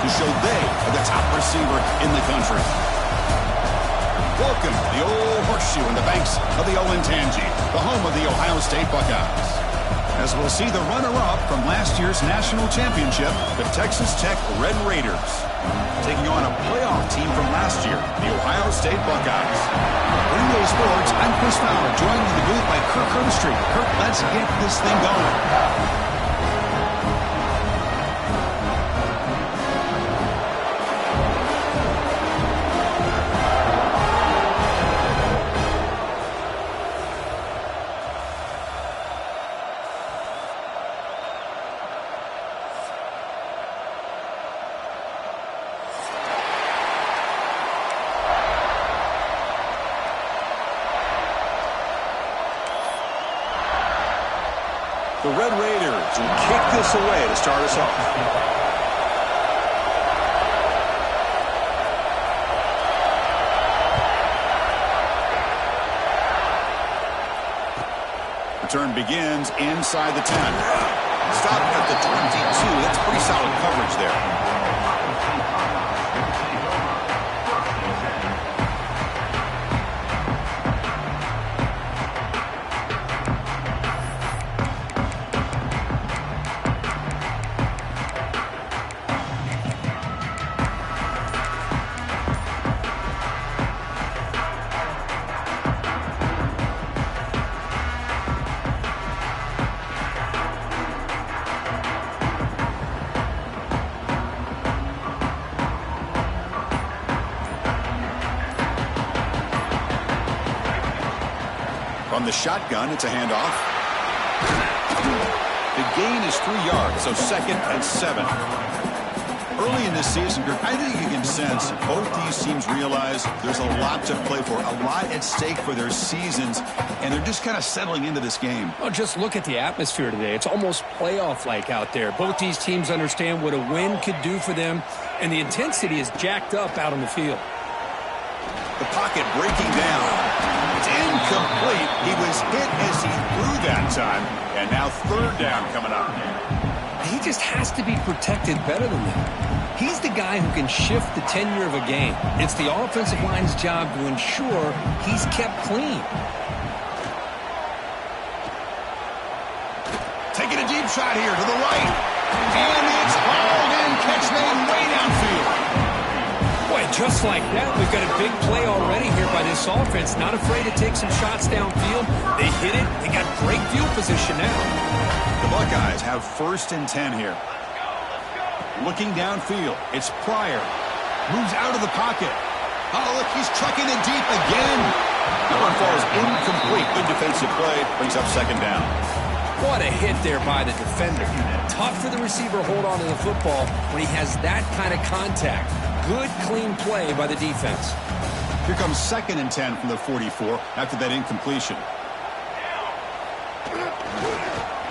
to show they are the top receiver in the country. Welcome to the old horseshoe in the banks of the Olentangy, the home of the Ohio State Buckeyes. As we'll see the runner-up from last year's national championship, the Texas Tech Red Raiders, taking on a playoff team from last year, the Ohio State Buckeyes. Radio Sports, I'm Chris Fowler, joined in the booth by Kirk Herbstreit. Kirk, let's get this thing going. The Red Raiders will kick this away to start us off. Return begins inside the 10. Stop at the 22. That's pretty solid coverage there. From the shotgun, it's a handoff. The gain is 3 yards, so 2nd and 7. Early in this season, I think you can sense both these teams realize there's a lot to play for, a lot at stake for their seasons, and they're just kind of settling into this game. Well, just look at the atmosphere today. It's almost playoff-like out there. Both these teams understand what a win could do for them, and the intensity is jacked up out on the field. The pocket breaking down. It's incomplete. He was hit as he threw that time, and now 3rd down coming up. He just has to be protected better than that. He's the guy who can shift the tenure of a game. It's the offensive line's job to ensure he's kept clean. Taking a deep shot here to the right. And it's hauled in. Catch made way downfield. Boy, just like that, we've got a big play already here by this offense. Not afraid to take some shots downfield. They hit it. They got great field position now. The Buckeyes have 1st and 10 here. Looking downfield, it's Pryor. Moves out of the pocket. Oh, look, he's trucking it deep again. That one falls incomplete. Good defensive play. Brings up 2nd down. What a hit there by the defender. Tough for the receiver to hold on to the football when he has that kind of contact. Good, clean play by the defense. Here comes 2nd and 10 from the 44 after that incompletion.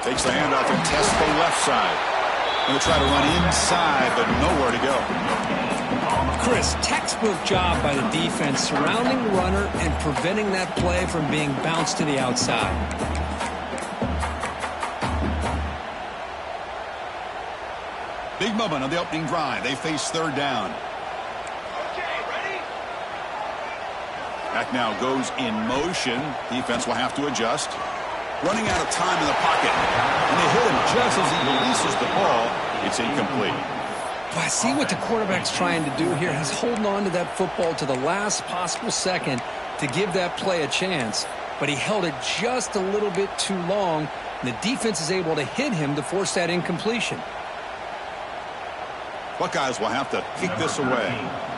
Takes the handoff and tests the left side. Going to try to run inside, but nowhere to go. Chris, textbook job by the defense surrounding the runner and preventing that play from being bounced to the outside. Big moment on the opening drive. They face 3rd down. Back now goes in motion. Defense will have to adjust. Running out of time in the pocket. And they hit him just as he releases the ball. It's incomplete. Well, I see what the quarterback's trying to do here. He's holding on to that football to the last possible second to give that play a chance. But he held it just a little bit too long. And the defense is able to hit him to force that incompletion. Buckeyes will have to kick this away.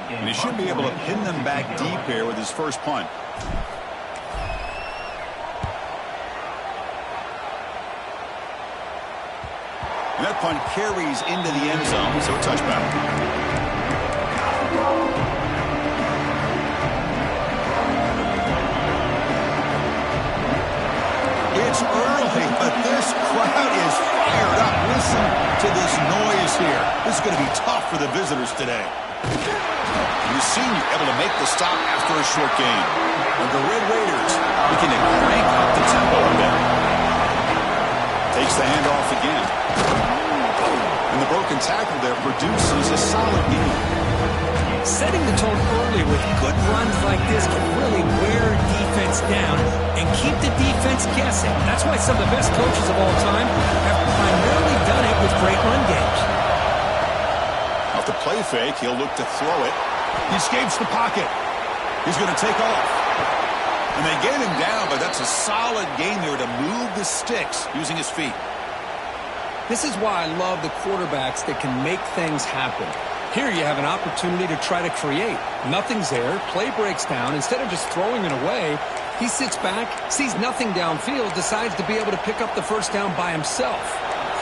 And he should be able to pin them back deep here with his first punt. And that punt carries into the end zone, so a touchback. It's early, but this crowd is fired up. Listen to this noise here. This is going to be tough for the visitors today. The senior able to make the stop after a short game. And the Red Raiders looking to crank up the tempo a bit. Takes the handoff again. And the broken tackle there produces a solid game. Setting the tone early with good runs like this can really wear defense down and keep the defense guessing. That's why some of the best coaches of all time have primarily done it with great run games. Off the play fake, he'll look to throw it. He escapes the pocket. He's going to take off. And they get him down, but that's a solid game there to move the sticks using his feet. This is why I love the quarterbacks that can make things happen. Here you have an opportunity to try to create. Nothing's there. Play breaks down. Instead of just throwing it away, he sits back, sees nothing downfield, decides to be able to pick up the first down by himself.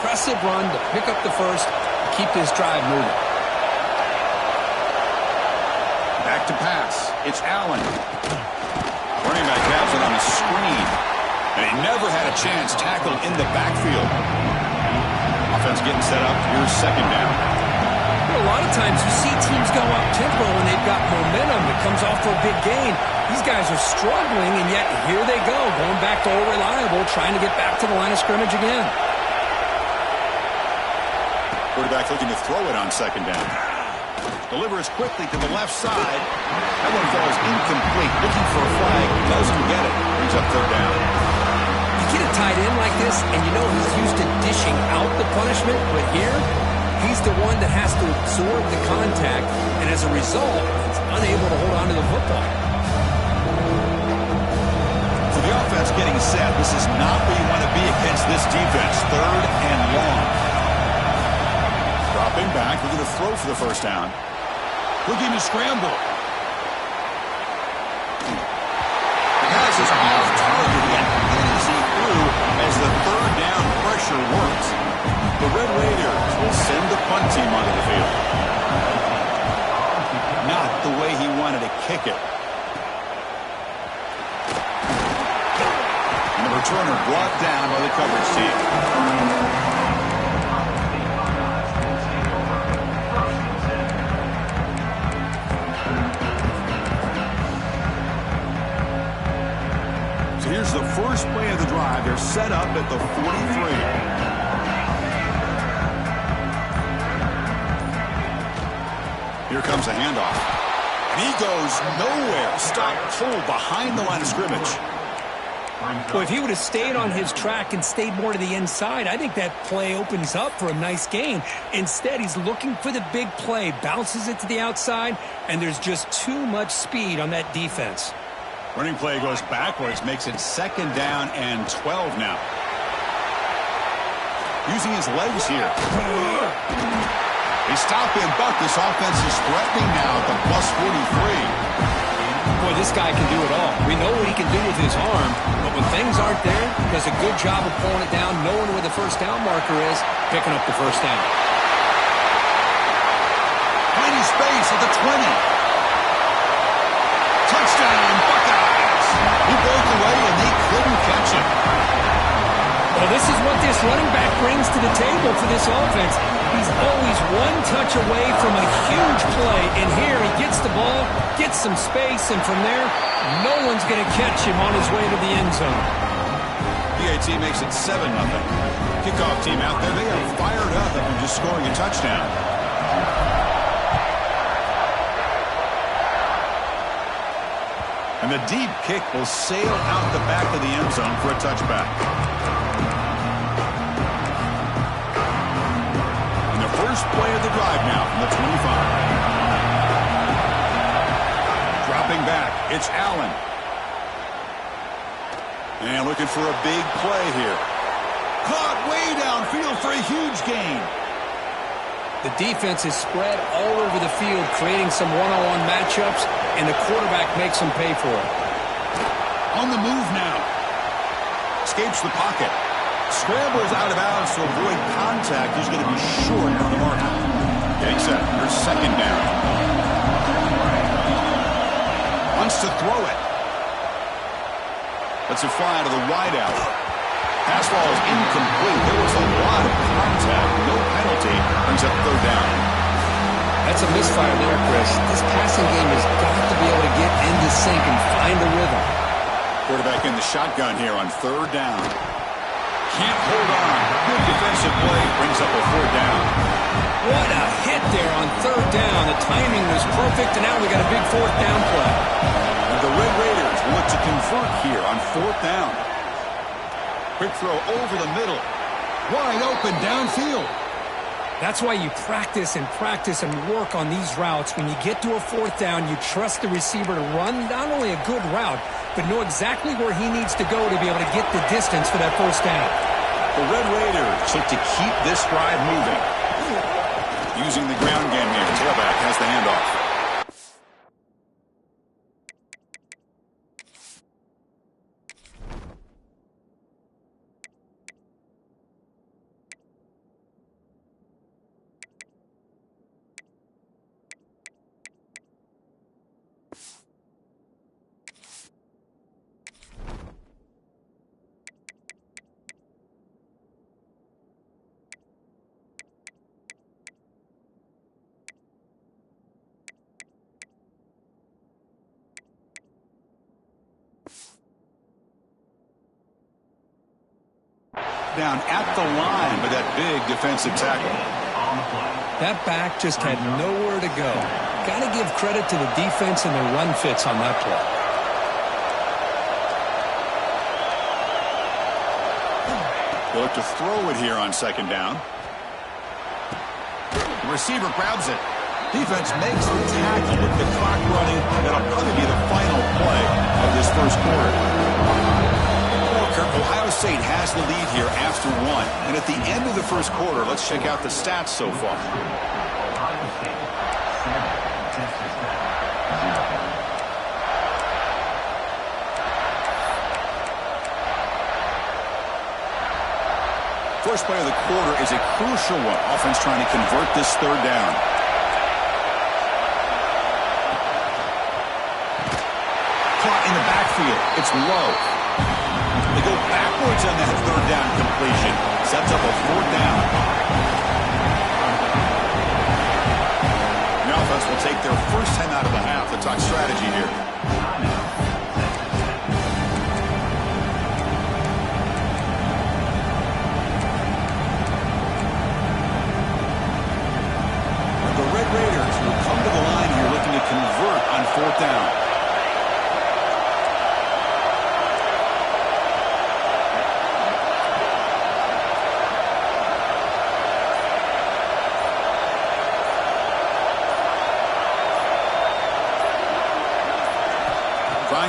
Impressive run to pick up the first, keep this drive moving. Back to pass. It's Allen. Running back grabs it on a screen. And he never had a chance tackled in the backfield. Offense getting set up. Here's second down. A lot of times you see teams go up tempo when they've got momentum that comes off for a big gain. These guys are struggling, and yet here they go, going back to old reliable, trying to get back to the line of scrimmage again. Quarterback looking to throw it on second down. Delivers quickly to the left side. That one falls incomplete. Looking for a flag. Doesn't get it. Brings up third down. You get a tight end like this, and you know he's used to dishing out the punishment, but here, he's the one that has to absorb the contact, and as a result, he's unable to hold on to the football. For the offense getting set, this is not where you want to be against this defense. Third and long. Dropping back, looking to throw for the first down. Looking to scramble. The pass is off target, yet easy through as the third down pressure works. The Red Raiders will send the punt team onto the field. Not the way he wanted to kick it. And the returner brought down by the coverage team. So here's the first play of the drive. They're set up at the 43. Here comes a handoff. And he goes nowhere. Stop pulled behind the line of scrimmage. Well, if he would have stayed on his track and stayed more to the inside, I think that play opens up for a nice gain. Instead, he's looking for the big play, bounces it to the outside, and there's just too much speed on that defense. Running play goes backwards, makes it second down and 12 now. Using his legs here. They stop and buck. This offense is threatening now at the plus 43. Boy, this guy can do it all. We know what he can do with his arm, but when things aren't there, he does a good job of pulling it down, knowing where the first down marker is, picking up the first down. Tiny space at the 20. Touchdown, Buckeyes. He broke away and they couldn't catch him. Well, this is what this running back brings to the table for this offense. He's always one touch away from a huge play, and here he gets the ball, gets some space, and from there, no one's going to catch him on his way to the end zone. PAT makes it 7-0. Kickoff team out there, they are fired up after just scoring a touchdown. And the deep kick will sail out the back of the end zone for a touchback. First play of the drive now from the 25. Dropping back, it's Allen. And looking for a big play here. Caught way downfield for a huge gain. The defense is spread all over the field, creating some one-on-one matchups, and the quarterback makes them pay for it. On the move now. Escapes the pocket. Scrambles out of bounds to avoid contact. He's going to be short of the mark. Getting set. Here's second down. Wants to throw it. Lets it fly to the wideout. Pass ball is incomplete. There was a lot of contact. No penalty. Brings up third down. That's a misfire there, Chris. This passing game has got to be able to get into sync and find a rhythm. Quarterback in the shotgun here on third down. Can't hold on. Good defensive play. Brings up a fourth down. What a hit there on third down. The timing was perfect, and now we got a big fourth down play. And the Red Raiders want to convert here on fourth down. Quick throw over the middle. Wide open downfield. That's why you practice and work on these routes. When you get to a fourth down, you trust the receiver to run not only a good route, but know exactly where he needs to go to be able to get the distance for that first down. The Red Raiders look to keep this drive moving. Using the ground game here. Tailback has the handoff. Down at the line with that big defensive tackle. That back just had nowhere to go. Got to give credit to the defense and the run fits on that play. They'll look to throw it here on second down. The receiver grabs it. Defense makes the tackle with the clock running. That'll probably be the final play of this first quarter. Ohio State has the lead here after one. And at the end of the first quarter, let's check out the stats so far. First play of the quarter is a crucial one. Offense trying to convert this third down. Caught in the backfield. It's low. They go backwards on that third down completion. Sets up a fourth down. The offense will take their first time out of the half to talk strategy here. The Red Raiders will come to the line here looking to convert on fourth down.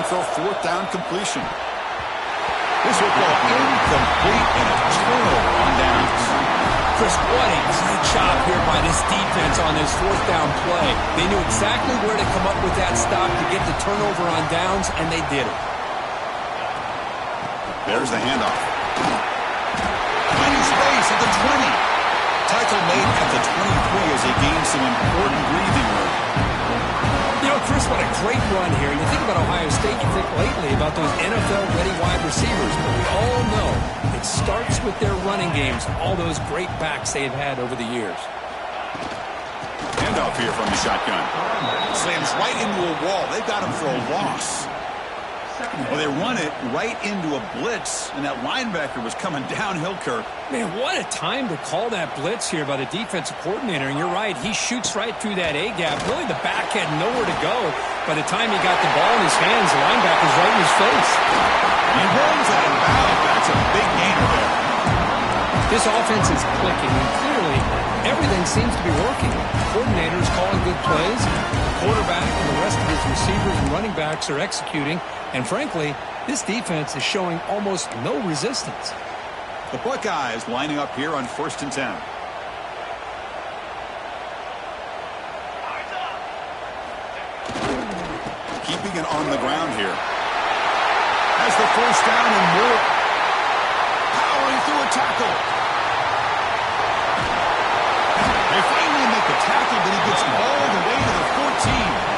For a fourth down completion. This will go incomplete and a turnover on downs. Chris, what a great job here by this defense on this fourth down play. They knew exactly where to come up with that stop to get the turnover on downs, and they did it. There's the handoff. Finding space at the 20. Tackle made at the 23 as they gain some important breathing room. You know, Chris, what a great run here. You think about Ohio State, you think lately about those NFL-ready wide receivers, but we all know it starts with their running games, all those great backs they've had over the years. Handoff here from the shotgun. Slams right into a wall. They've got him for a loss. Well, they run it right into a blitz, and that linebacker was coming downhill, Kirk. Man, what a time to call that blitz here by the defensive coordinator. And you're right, he shoots right through that A-gap. Really, the back had nowhere to go. By the time he got the ball in his hands, the linebacker's right in his face. He holds that in bounds. That's a big gain there. This offense is clicking, and clearly everything seems to be working. The coordinator is calling good plays. The quarterback and the rest of his receivers and running backs are executing. And frankly, this defense is showing almost no resistance. The Buckeyes lining up here on 1st and 10. Keeping it on the ground here. Has the first down and more. Powering through a tackle. They finally make the tackle, but he gets all the way to the 14.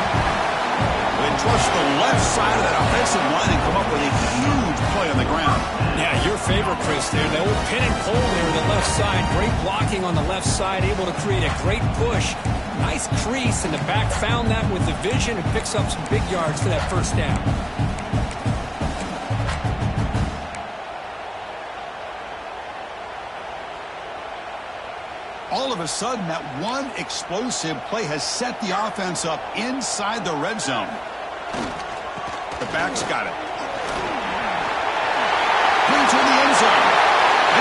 They trust the left side of that offensive line and come up with a huge play on the ground. Yeah, your favorite, Chris, there. The old pin and pull there on the left side. Great blocking on the left side, able to create a great push. Nice crease, and the back found that with the vision and picks up some big yards for that first down. All of a sudden, that one explosive play has set the offense up inside the red zone. The back's got it. Into the end zone.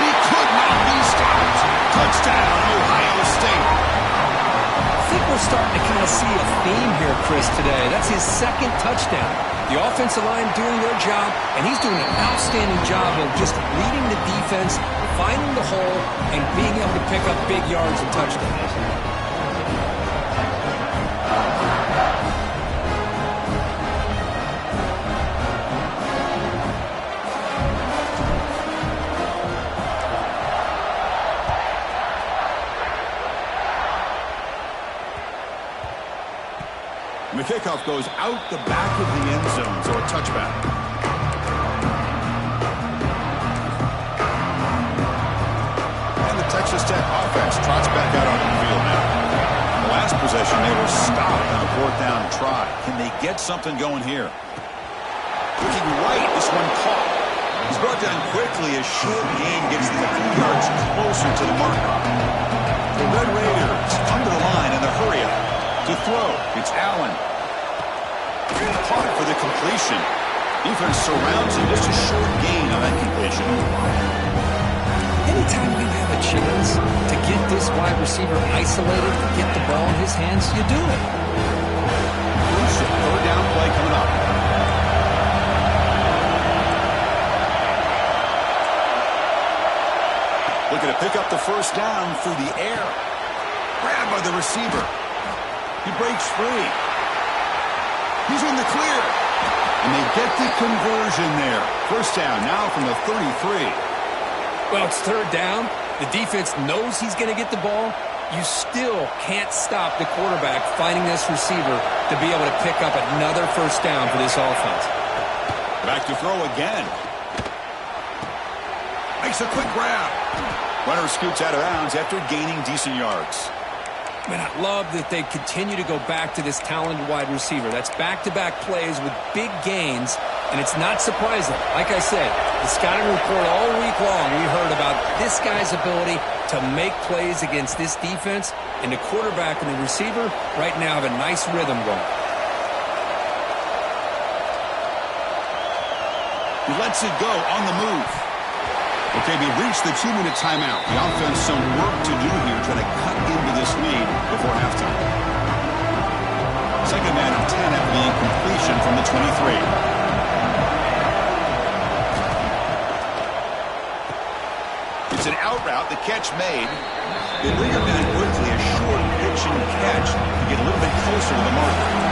And he could not be stopped. Touchdown, Ohio State. I think we're starting to kind of see a theme here, Chris, today. That's his second touchdown. The offensive line doing their job, and he's doing an outstanding job of just reading the defense, finding the hole, and being able to pick up big yards and touchdowns. And the kickoff goes out the back of the end zone, so a touchback. And the Texas Tech offense trots back out on the field now. The last possession, they were stopped on a fourth down try. Can they get something going here? Looking right, this one caught. He's brought down quickly as short gain gets them a few yards closer to the marker. The Red Raiders come to the line in the hurry-up. To throw, it's Allen. Caught for the completion. Defense surrounds him. Just a short gain on that completion. Anytime you have a chance to get this wide receiver isolated and get the ball in his hands, you do it. Crucial third down play coming up. Looking to pick up the first down through the air. Grabbed by the receiver. He breaks free. He's in the clear. And they get the conversion there. First down now from the 33. Well, it's third down. The defense knows he's going to get the ball. You still can't stop the quarterback finding this receiver to be able to pick up another first down for this offense. Back to throw again. Makes a quick grab. Runner scoots out of bounds after gaining decent yards. Man, I love that they continue to go back to this talented wide receiver. That's back-to-back plays with big gains, and it's not surprising. Like I said, the scouting report all week long, we heard about this guy's ability to make plays against this defense, and the quarterback and the receiver right now have a nice rhythm going. He lets it go on the move. Okay, we reached the 2-minute timeout. The offense some work to do here, trying to cut into this lead before halftime. Second man and 10 after the incompletion from the 23. It's an out route, the catch made. They bring him in quickly, a short pitch and catch to get a little bit closer to the mark.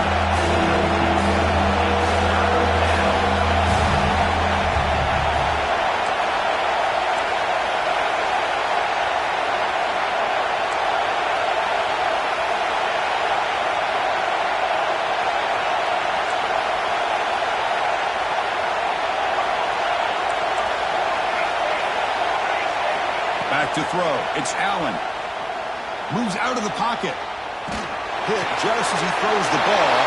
To throw. It's Allen. Moves out of the pocket. Hit just as he throws the ball.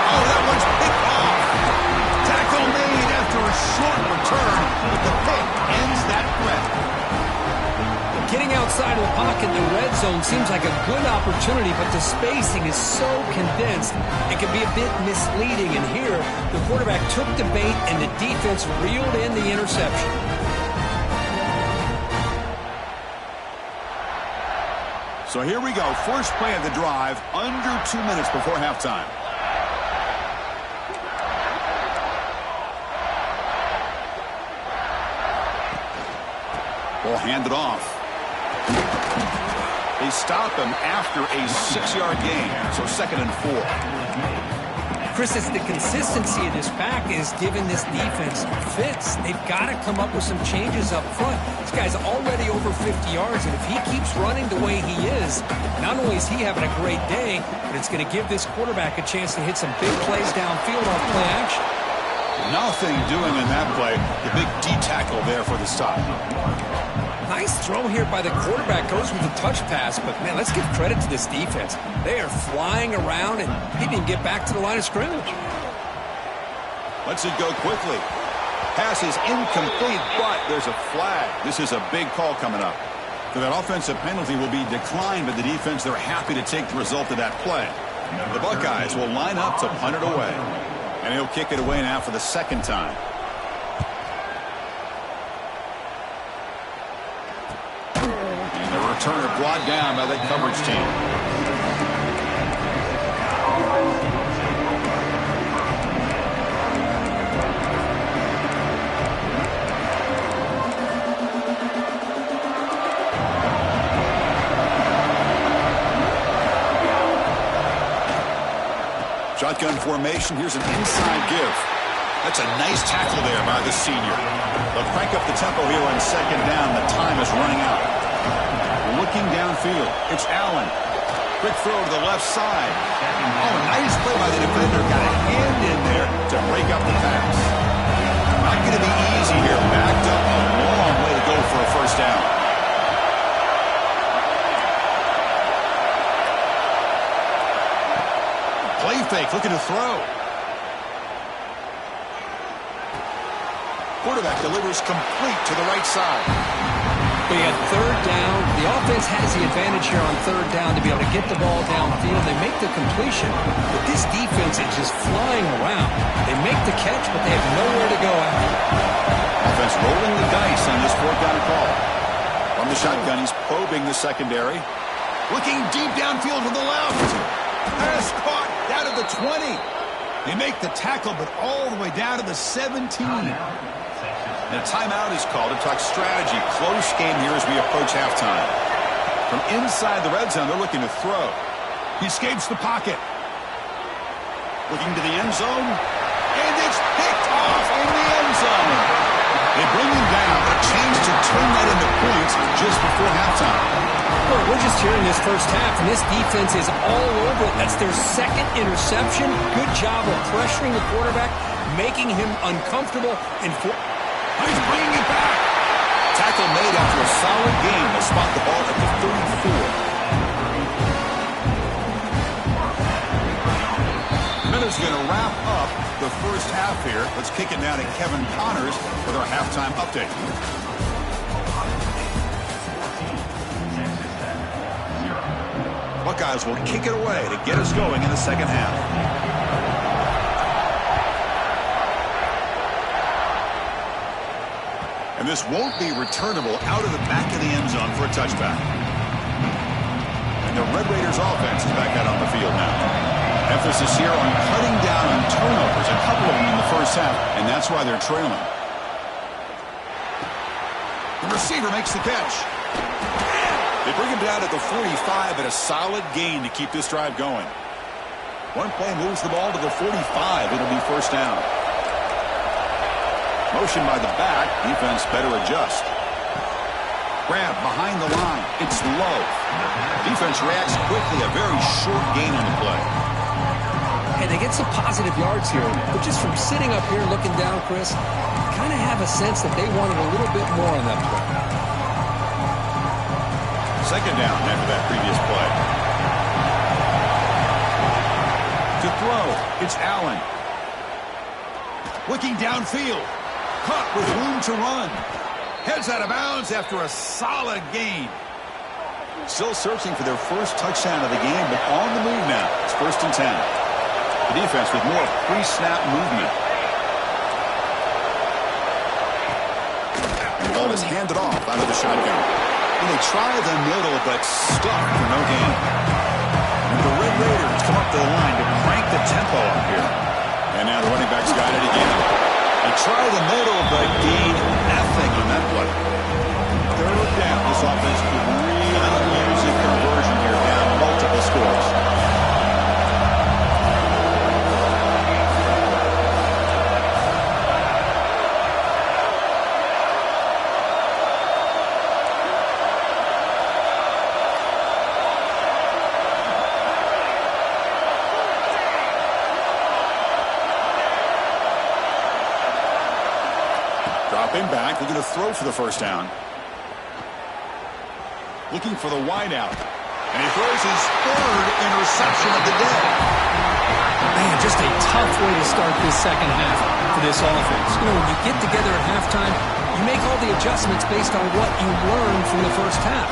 Oh, that one's picked off. Tackle made after a short return, but the pick ends that threat. Getting outside of the pocket in the red zone seems like a good opportunity, but the spacing is so condensed, it can be a bit misleading. And here, the quarterback took the bait, and the defense reeled in the interception. So here we go. First play of the drive, under 2 minutes before halftime. Ball handed off. They stop him after a 6-yard gain, so 2nd and 4. Chris, it's the consistency of this pack is giving this defense fits. They've got to come up with some changes up front. This guy's already over 50 yards, and if he keeps running the way he is, not only is he having a great day, but it's going to give this quarterback a chance to hit some big plays downfield off play action. Nothing doing in that play. The big D tackle there for the stop. Nice throw here by the quarterback. Goes with the touch pass, but, man, let's give credit to this defense. They are flying around, and he didn't get back to the line of scrimmage. Lets it go quickly. Pass is incomplete, but there's a flag. This is a big call coming up. So that offensive penalty will be declined by the defense. They're happy to take the result of that play. The Buckeyes will line up to punt it away. And he'll kick it away now for the second time. And the returner brought down by that coverage team. Shotgun formation. Here's an inside give. That's a nice tackle there by the senior. They'll crank up the tempo here on second down. The time is running out. Looking downfield. It's Allen. Quick throw to the left side. Oh, nice play by the defender. Got a hand in there to break up the pass. Not going to be easy here. Backed up a long way to go for a first down. Play fake, looking to throw. Quarterback delivers complete to the right side. They had third down. The offense has the advantage here on third down to be able to get the ball downfield. They make the completion, but this defense is just flying around. They make the catch, but they have nowhere to go after. Offense rolling the dice on this fourth down call. From the shotgun, he's probing the secondary. Looking deep downfield to the left. Pass caught down to the 20. They make the tackle, but all the way down to the 17. And a timeout is called to talk strategy. Close game here as we approach halftime. From inside the red zone, they're looking to throw. He escapes the pocket. Looking to the end zone. And it's picked off in the end zone. They bring him down. A chance to turn that into points just before halftime. Well, we're just here in this first half, and this defense is all over it. That's their second interception. Good job of pressuring the quarterback, making him uncomfortable. And he's bringing it back. Tackle made after a solid game. They'll spot the ball at the 34. Miller's going to wrap up the first half here. Let's kick it now to Kevin Connors with our halftime update. Buckeyes will kick it away to get us going in the second half. And this won't be returnable out of the back of the end zone for a touchback. And the Red Raiders offense is back out on the field now. Emphasis here on cutting down on turnovers, a couple of them in the first half, and that's why they're trailing. The receiver makes the catch. They bring him down at the 45, but a solid gain to keep this drive going. One play moves the ball to the 45. It'll be first down. Motion by the back. Defense better adjust. Grab behind the line. It's low. Defense reacts quickly. A very short gain on the play. And they get some positive yards here, but just from sitting up here looking down, Chris, kind of have a sense that they wanted a little bit more on that play. Second down after that previous play. To throw, it's Allen. Looking downfield. Caught with room to run. Heads out of bounds after a solid gain. Still searching for their first touchdown of the game, but on the move now. It's 1st and 10. The defense with more pre-snap movement. The ball is handed off out of the shotgun. And they try the middle, but stuck for no gain. And the Red Raiders come up to the line to crank the tempo up here. And now the running back's got it again. They try the middle, but gain nothing on that play. Third down. This offense could really use a conversion here, down multiple scores. Dropping back, looking to throw for the first down. Looking for the wideout. And he throws his third interception of the day. Man, just a tough way to start this second half for this offense. You know, when you get together at halftime, you make all the adjustments based on what you learned from the first half.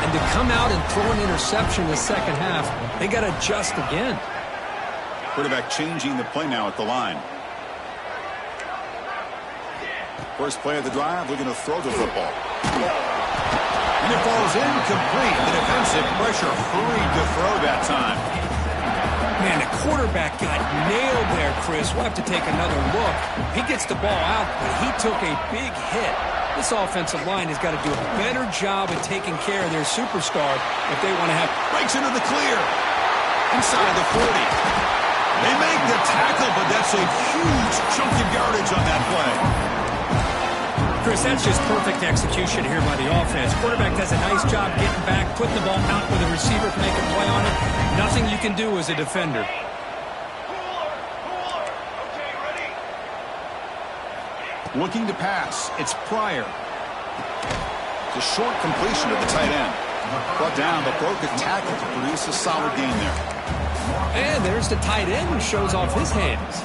And to come out and throw an interception in the second half, they got to adjust again. Quarterback changing the play now at the line. First play of the drive, looking to throw the football. And it falls incomplete. The defensive pressure hurried to throw that time. Man, the quarterback got nailed there, Chris. We'll have to take another look. He gets the ball out, but he took a big hit. This offensive line has got to do a better job of taking care of their superstar if they want to have... Breaks into the clear. Inside the 40. They make the tackle, but that's a huge chunk of yardage on that play. Chris, that's just perfect execution here by the offense. Quarterback does a nice job getting back, putting the ball out where the receiver can make a play on it. Nothing you can do as a defender. Looking to pass. It's Pryor. The short completion of the tight end. Brought down, but broke a tackle to produce a solid gain there. And there's the tight end who shows off his hands.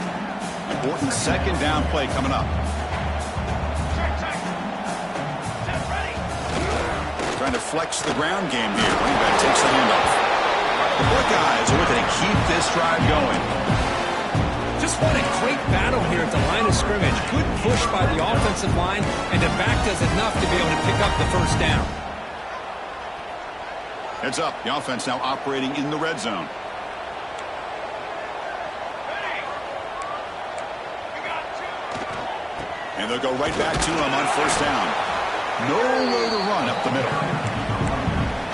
Important second down play coming up. Trying to flex the ground game here. Running back takes the handoff. The Buckeyes are looking to keep this drive going. Just what a great battle here at the line of scrimmage. Good push by the offensive line, and the back does enough to be able to pick up the first down. Heads up. The offense now operating in the red zone. And they'll go right back to him on first down. No way to run up the middle.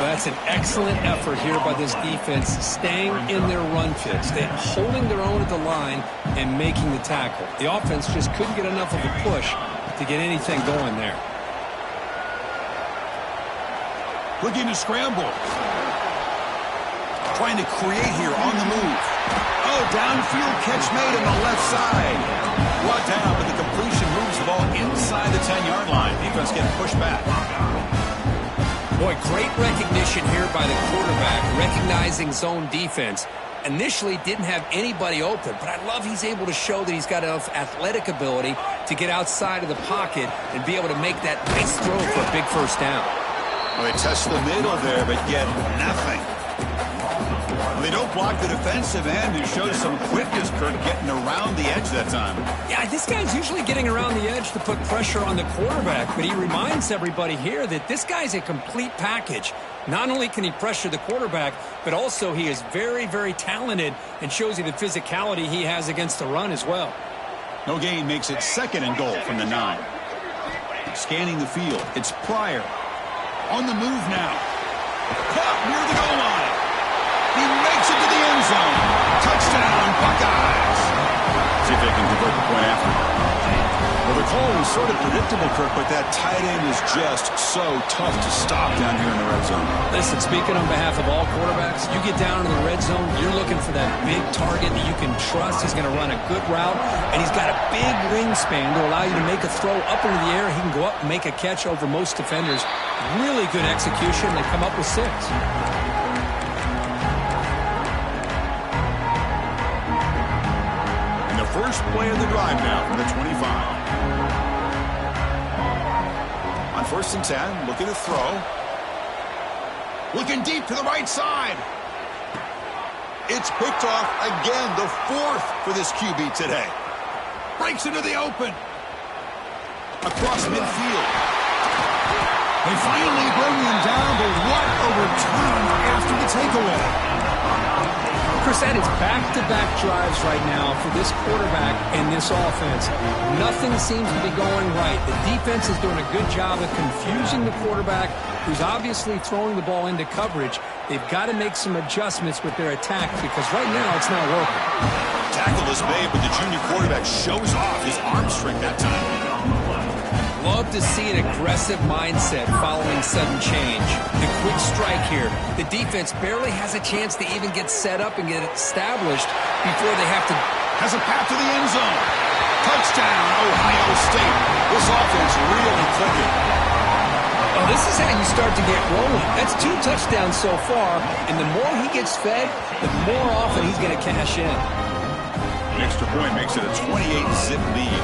That's an excellent effort here by this defense, staying in their run fits. They're holding their own at the line and making the tackle. The offense just couldn't get enough of a push to get anything going there. Looking to scramble. Trying to create here on the move. Oh, downfield catch made on the left side. Brought down, but the completion moves the ball inside the 10-yard line. Defense getting pushed back. Boy, great recognition here by the quarterback, recognizing zone defense. Initially didn't have anybody open, but I love he's able to show that he's got enough athletic ability to get outside of the pocket and be able to make that nice throw for a big first down. Well, they test the middle there, but get nothing. They don't block the defensive end, who shows some quickness, Kirk, getting around the edge that time. Yeah, this guy's usually getting around the edge to put pressure on the quarterback, but he reminds everybody here that this guy's a complete package. Not only can he pressure the quarterback, but also he is very, very talented and shows you the physicality he has against the run as well. No gain makes it second and goal from the 9. Scanning the field, it's Pryor. On the move now. Caught near the goal line. He makes it to the end zone. Touchdown, Buckeyes. See if they can convert the point after. Well, the call was sort of predictable, Kirk, but that tight end is just so tough to stop down here in the red zone. Listen, speaking on behalf of all quarterbacks, you get down in the red zone, you're looking for that big target that you can trust. He's going to run a good route, and he's got a big wingspan to allow you to make a throw up into the air. He can go up and make a catch over most defenders. Really good execution. They come up with 6. First play of the drive now from the 25. On first and 10, looking to throw. Looking deep to the right side. It's picked off again, the 4th for this QB today. Breaks into the open. Across midfield. They finally bring him down, but what a return after the takeaway. Chris, that is back-to-back drives right now for this quarterback and this offense. Nothing seems to be going right. The defense is doing a good job of confusing the quarterback, who's obviously throwing the ball into coverage. They've got to make some adjustments with their attack because right now it's not working. Tackle is made, but the junior quarterback shows off his arm strength that time. Love to see an aggressive mindset following sudden change. The quick strike here. The defense barely has a chance to even get set up and get established before they have to... Has a path to the end zone. Touchdown, Ohio State. This offense really clicking. Oh, this is how you start to get rolling. That's 2 touchdowns so far, and the more he gets fed, the more often he's going to cash in. An extra point makes it a 28-zip lead.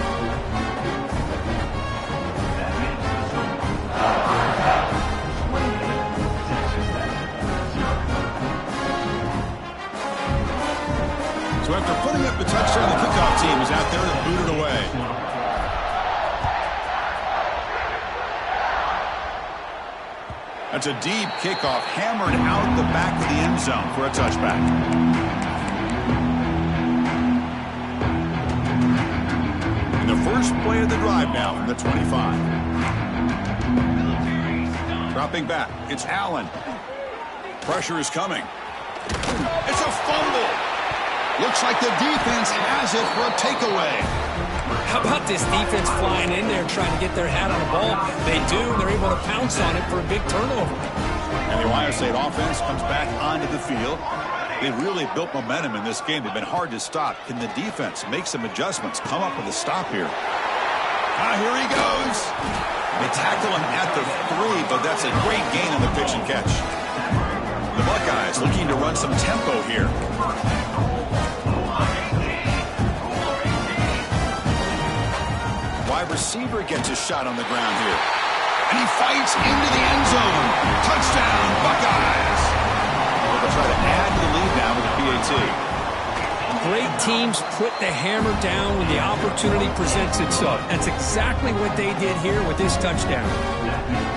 So after putting up the touchdown, the kickoff team is out there to boot it away. That's a deep kickoff hammered out the back of the end zone for a touchback. And the first play of the drive now from the 25. Dropping back, it's Allen. Pressure is coming. It's a fumble. Looks like the defense has it for a takeaway. How about this defense flying in there trying to get their hat on the ball? They do, and they're able to pounce on it for a big turnover. And the Ohio State offense comes back onto the field. They've really built momentum in this game. They've been hard to stop. Can the defense make some adjustments, come up with a stop here? Here he goes. They tackle him at the 3, but that's a great gain on the pitch and catch. The Buckeyes looking to run some tempo here. Wide receiver gets a shot on the ground here. And he fights into the end zone. Touchdown, Buckeyes. They'll try to add to the lead now with the PAT. Great teams put the hammer down when the opportunity presents itself. That's exactly what they did here with this touchdown.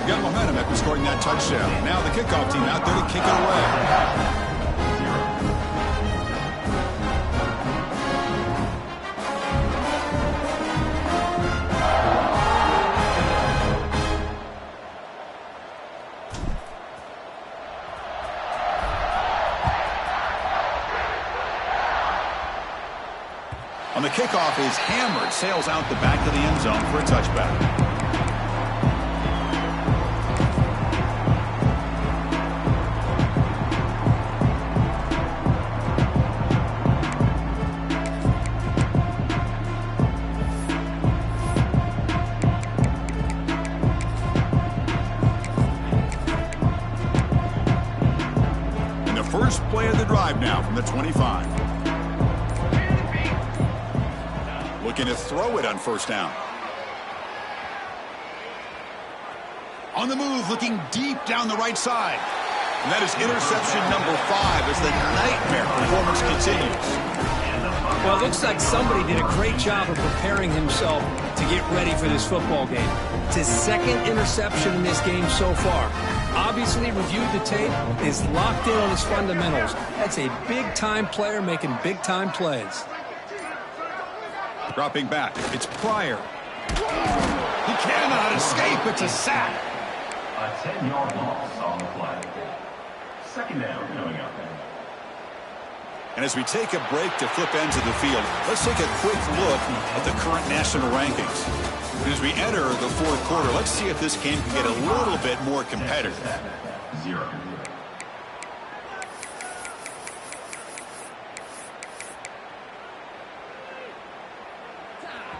Got momentum after scoring that touchdown. Now the kickoff team out there to kick it away. On the kickoff is hammered, sails out the back of the end zone for a touchback. And the first play of the drive now from the 25. Looking to throw it on first down. On the move, looking deep down the right side. And that is interception number 5 as the nightmare performance continues. Well, it looks like somebody did a great job of preparing himself to get ready for this football game. It's his second interception in this game so far. Obviously reviewed the tape, is locked in on his fundamentals. That's a big-time player making big-time plays. Dropping back, it's Pryor. He cannot escape, it's a sack. A 10-yard loss on the play. Second down coming up. And as we take a break to flip ends of the field, let's take a quick look at the current national rankings. As we enter the fourth quarter, let's see if this game can get a little bit more competitive. 0.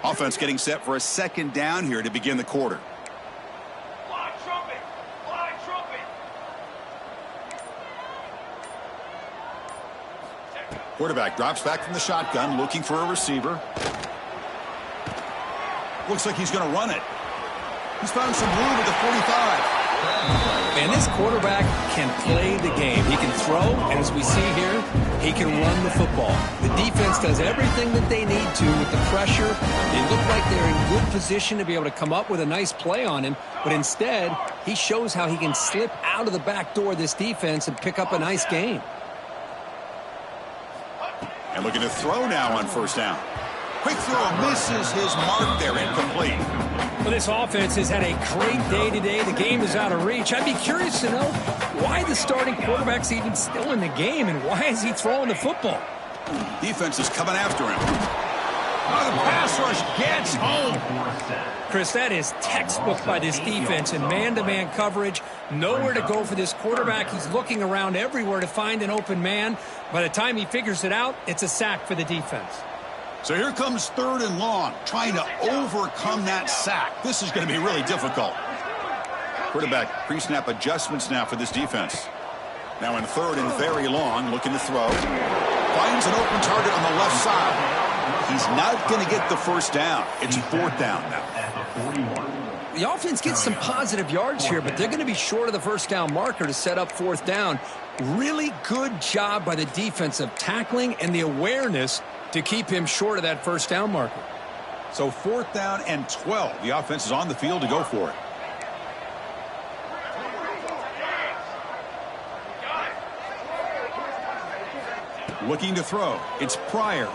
Offense getting set for a second down here to begin the quarter. Fly trumpet! Fly trumpet! Quarterback drops back from the shotgun, looking for a receiver. Looks like he's going to run it. He's found some room at the 45. And this quarterback can play the game. He can throw, and as we see here, he can run the football. The defense does everything that they need to with the pressure. They look like they're in good position to be able to come up with a nice play on him, but instead, he shows how he can slip out of the back door of this defense and pick up a nice gain. And looking to throw now on first down. Quick throw, misses his mark there, incomplete. Well, this offense has had a great day today. The game is out of reach. I'd be curious to know why the starting quarterback's even still in the game and why is he throwing the football? Defense is coming after him. Oh, the pass rush gets home. Chris, that is textbook by this defense in man-to-man coverage. Nowhere to go for this quarterback. He's looking around everywhere to find an open man. By the time he figures it out, it's a sack for the defense. So here comes 3rd and long, trying to overcome that sack. This is going to be really difficult. Quarterback pre-snap adjustments now for this defense. Now in 3rd and very long, looking to throw. Finds an open target on the left side. He's not going to get the first down. It's fourth down now. At the 41. The offense gets some positive yards here, but they're going to be short of the first down marker to set up fourth down. Really good job by the defensive tackling and the awareness to keep him short of that first down marker. So fourth down and 12. The offense is on the field to go for it. Looking to throw. It's Pryor.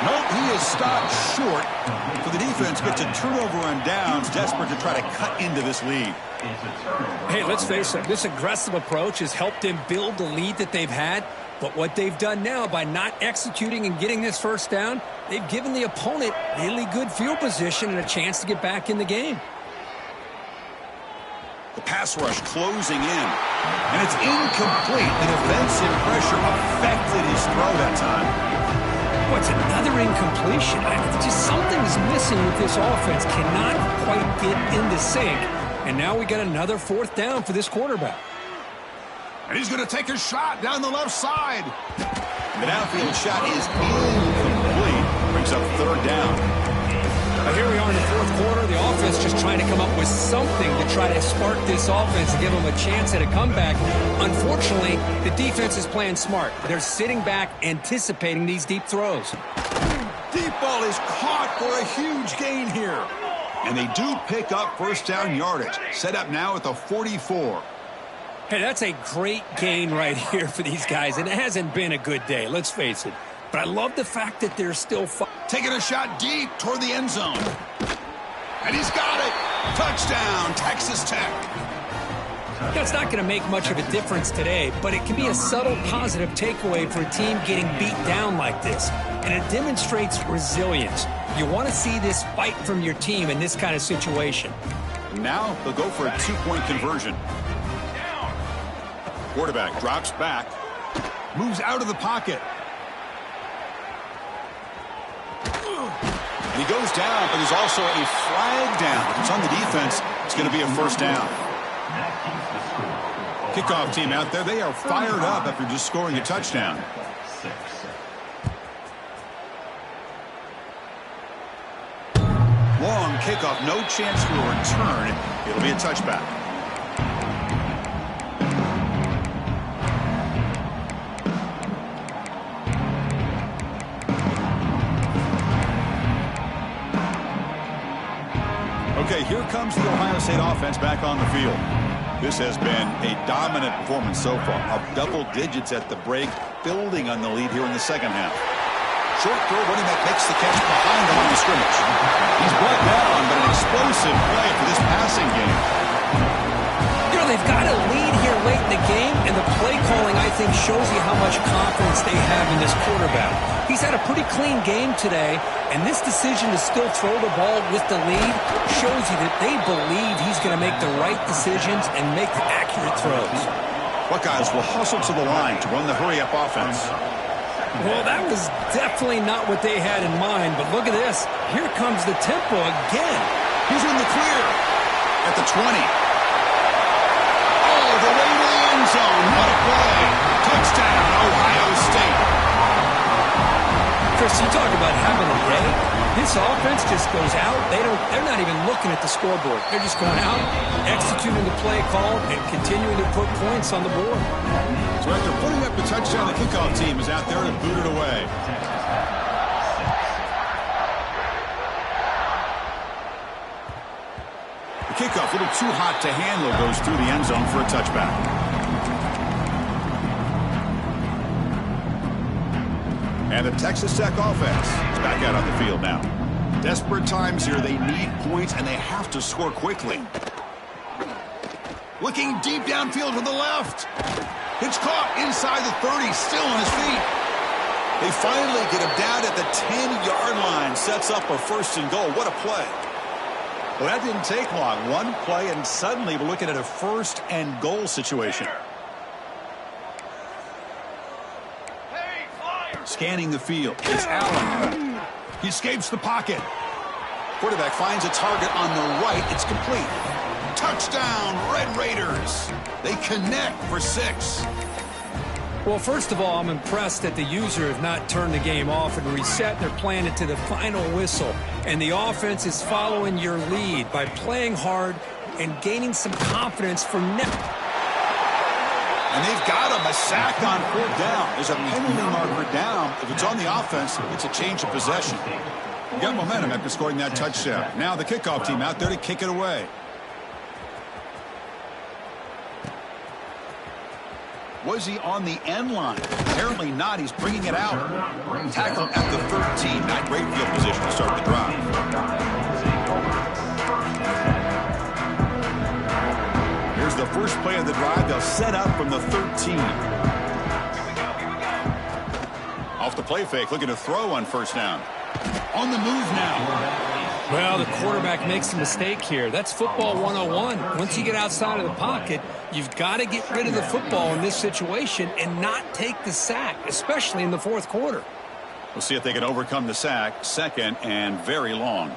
Nope, he is stopped short. So the defense gets a turnover on downs, desperate to try to cut into this lead. Hey, let's face it, this aggressive approach has helped them build the lead that they've had. But what they've done now by not executing and getting this first down, they've given the opponent really good field position and a chance to get back in the game. The pass rush closing in. And it's incomplete. The defensive pressure affected his throw that time. What's another incompletion? Just something's missing with this offense. Cannot quite get into sync. And now we got another fourth down for this quarterback. And he's going to take a shot down the left side. The downfield shot is incomplete. Brings up third down. Now here we are in the fourth quarter. The offense just trying to come up with something to try to spark this offense and give them a chance at a comeback. Unfortunately, the defense is playing smart. They're sitting back, anticipating these deep throws. Deep ball is caught for a huge gain here. And they do pick up first down yardage. Set up now at the 44. Hey, that's a great gain right here for these guys. And it hasn't been a good day, let's face it. But I love the fact that they're still taking a shot deep toward the end zone. And he's got it. Touchdown, Texas Tech. That's not going to make much of a difference today, but it can be a subtle positive takeaway for a team getting beat down like this. And it demonstrates resilience. You want to see this fight from your team in this kind of situation. Now they'll go for a two-point conversion. Quarterback drops back, moves out of the pocket. He goes down, but there's also a flag down. If it's on the defense, it's going to be a first down. Kickoff team out there, they are fired up after just scoring a touchdown. Long kickoff, no chance for a return. It'll be a touchback. Okay, here comes the Ohio State offense back on the field. This has been a dominant performance so far, of double digits at the break, building on the lead here in the second half. Short throw, running back makes the catch behind the line of scrimmage. He's brought down, but an explosive play for this passing game. You know, they've got a lead here late in the game, and the play calling, I think, shows you how much confidence they have in this quarterback. He's had a pretty clean game today, and this decision to still throw the ball with the lead shows you that they believe he's going to make the right decisions and make the accurate throws. Buckeyes will hustle to the line to run the hurry-up offense. Well, that was definitely not what they had in mind, but look at this. Here comes the tempo again. He's in the clear at the 20. All the way to the end zone. What a play. Touchdown, Ohio State. Chris, you talk about having a day. This offense just goes out. They're not even looking at the scoreboard. They're just going out, executing the play call, and continuing to put points on the board. So after putting up the touchdown, the kickoff team is out there to boot it away. The kickoff, a little too hot to handle, goes through the end zone for a touchback. And the Texas Tech offense is back out on the field now. Desperate times here. They need points, and they have to score quickly. Looking deep downfield to the left. It's caught inside the 30, still on his feet. They finally get him down at the 10-yard line. Sets up a first and goal. What a play. Well, that didn't take long. One play, and suddenly we're looking at a first and goal situation. Scanning the field. It's Allen. He escapes the pocket. Quarterback finds a target on the right. It's complete. Touchdown, Red Raiders. They connect for 6. Well, first of all, I'm impressed that the user has not turned the game off and reset. They're playing it to the final whistle. And the offense is following your lead by playing hard and gaining some confidence for next. And they've got him a sack on 4th down. There's a penalty marker down. If it's on the offense, it's a change of possession. You got momentum after scoring that touchdown. Now the kickoff team out there to kick it away. Was he on the end line? Apparently not. He's bringing it out. Tackle at the 13. Not great field position to start the drive. Here's the first play of the drive. They'll set up from the 13. Off the play fake, looking to throw on 1st down. On the move now. Well, the quarterback makes a mistake here. That's football 101. Once you get outside of the pocket, you've got to get rid of the football in this situation and not take the sack, especially in the 4th quarter. We'll see if they can overcome the sack. 2nd and very long.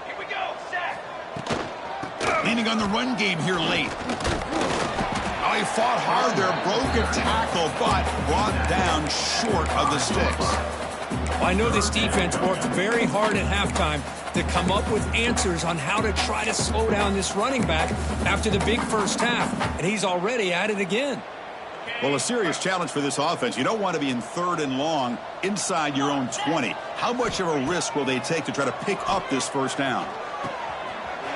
Here we go, sack. Leaning on the run game here late. Oh, he fought hard there. Broke a tackle, but brought down short of the sticks. I know this defense worked very hard at halftime to come up with answers on how to try to slow down this running back after the big first half, and he's already at it again. Well, a serious challenge for this offense. You don't want to be in 3rd and long inside your own 20. How much of a risk will they take to try to pick up this 1st down?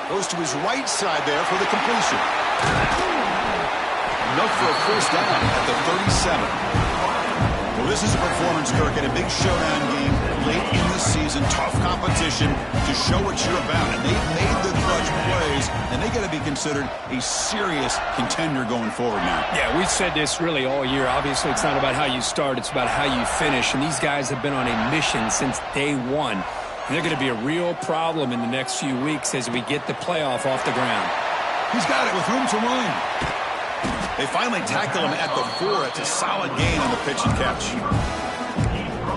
Goes to his right side there for the completion. Enough for a 1st down at the 37. Well, this is a performance, Kirk, in a big showdown game late in the season. Tough competition to show what you're about. And they've made the clutch plays, and they got to be considered a serious contender going forward now. Yeah, we've said this really all year. Obviously, it's not about how you start. It's about how you finish. And these guys have been on a mission since day one. And they're going to be a real problem in the next few weeks as we get the playoff off the ground. He's got it with room to run. They finally tackle him at the 4. It's a solid gain on the pitch and catch.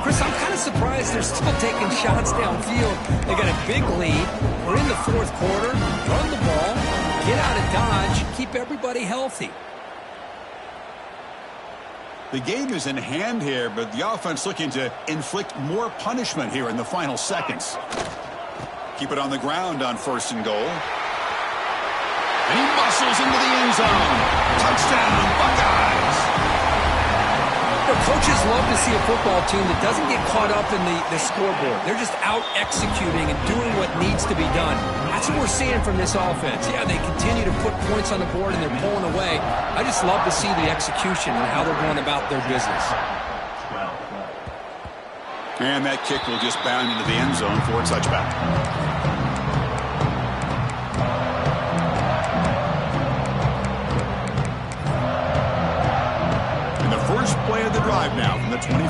Chris, I'm kind of surprised they're still taking shots downfield. They got a big lead. We're in the 4th quarter. Run the ball. Get out of Dodge. Keep everybody healthy. The game is in hand here, but the offense looking to inflict more punishment here in the final seconds. Keep it on the ground on 1st and goal. And he muscles into the end zone. Touchdown, Buckeyes. The coaches love to see a football team that doesn't get caught up in the scoreboard. They're just out executing and doing what needs to be done. That's what we're seeing from this offense. Yeah, they continue to put points on the board and they're pulling away. I just love to see the execution and how they're going about their business. And that kick will just bound into the end zone for a touchback. First play of the drive now from the 25.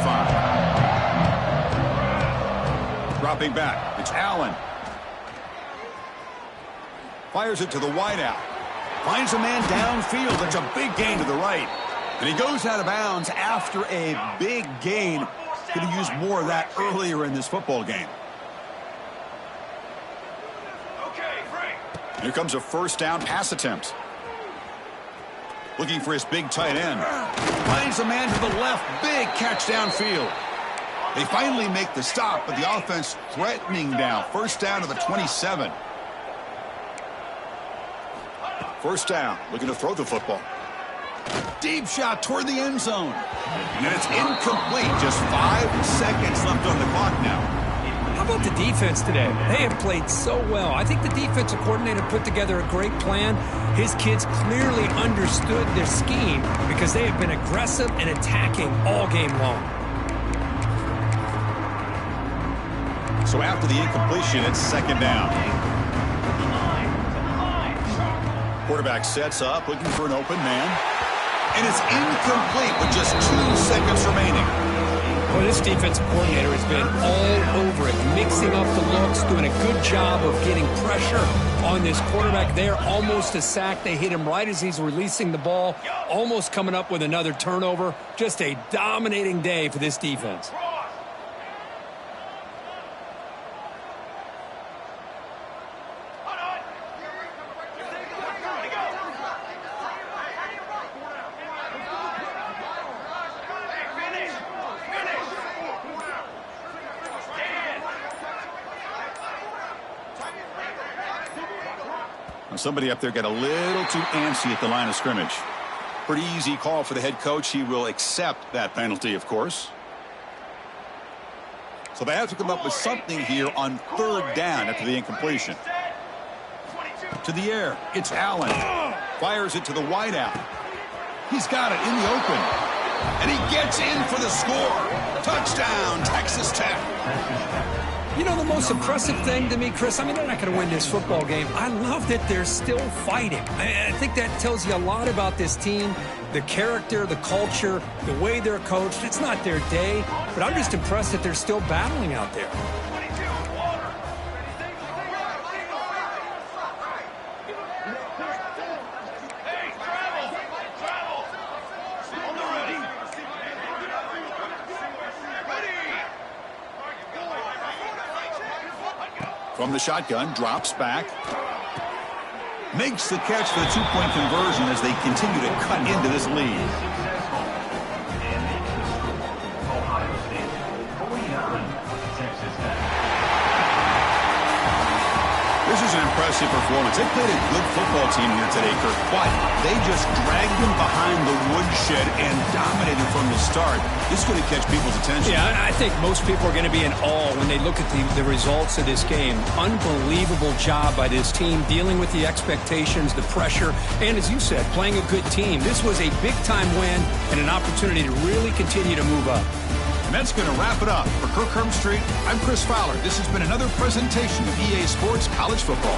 Dropping back. It's Allen. Fires it to the wideout. Finds a man downfield. That's a big gain to the right. And he goes out of bounds after a big gain. Could have used more of that earlier in this football game. Here comes a 1st down pass attempt. Looking for his big tight end. Finds a man to the left. Big catch downfield. They finally make the stop, but the offense threatening now. 1st down to the 27. 1st down. Looking to throw the football. Deep shot toward the end zone. And it's incomplete. Just 5 seconds left on the clock now. How about the defense today? They have played so well. I think the defensive coordinator put together a great plan. His kids clearly understood their scheme because they have been aggressive and attacking all game long. So after the incompletion, it's 2nd down. Quarterback sets up, looking for an open man. And it's incomplete with just 2 seconds remaining. Well, this defensive coordinator has been all over it, mixing up the looks, doing a good job of getting pressure on this quarterback there. Almost a sack. They hit him right as he's releasing the ball, almost coming up with another turnover. Just a dominating day for this defense. Somebody up there got a little too antsy at the line of scrimmage. Pretty easy call for the head coach. He will accept that penalty, of course. So they have to come up with something here on third down after the incompletion. To the air. It's Allen. Fires it to the wideout. He's got it in the open. And he gets in for the score. Touchdown, Texas Tech. You know, the most impressive thing to me, Chris, I mean, they're not going to win this football game. I love that they're still fighting. I think that tells you a lot about this team, the character, the culture, the way they're coached. It's not their day, but I'm just impressed that they're still battling out there. From the shotgun, drops back. Makes the catch for the two-point conversion as they continue to cut into this lead. This is an impressive performance. They played a good football team here today, Kirk, but they just dragged them behind the woodshed and dominated from the start. This is going to catch people's attention. Yeah, I think most people are going to be in awe when they look at the results of this game. Unbelievable job by this team dealing with the expectations, the pressure, and as you said, playing a good team. This was a big-time win and an opportunity to really continue to move up. And that's going to wrap it up. For Kirk Herbstreit, I'm Chris Fowler. This has been another presentation of EA Sports College Football.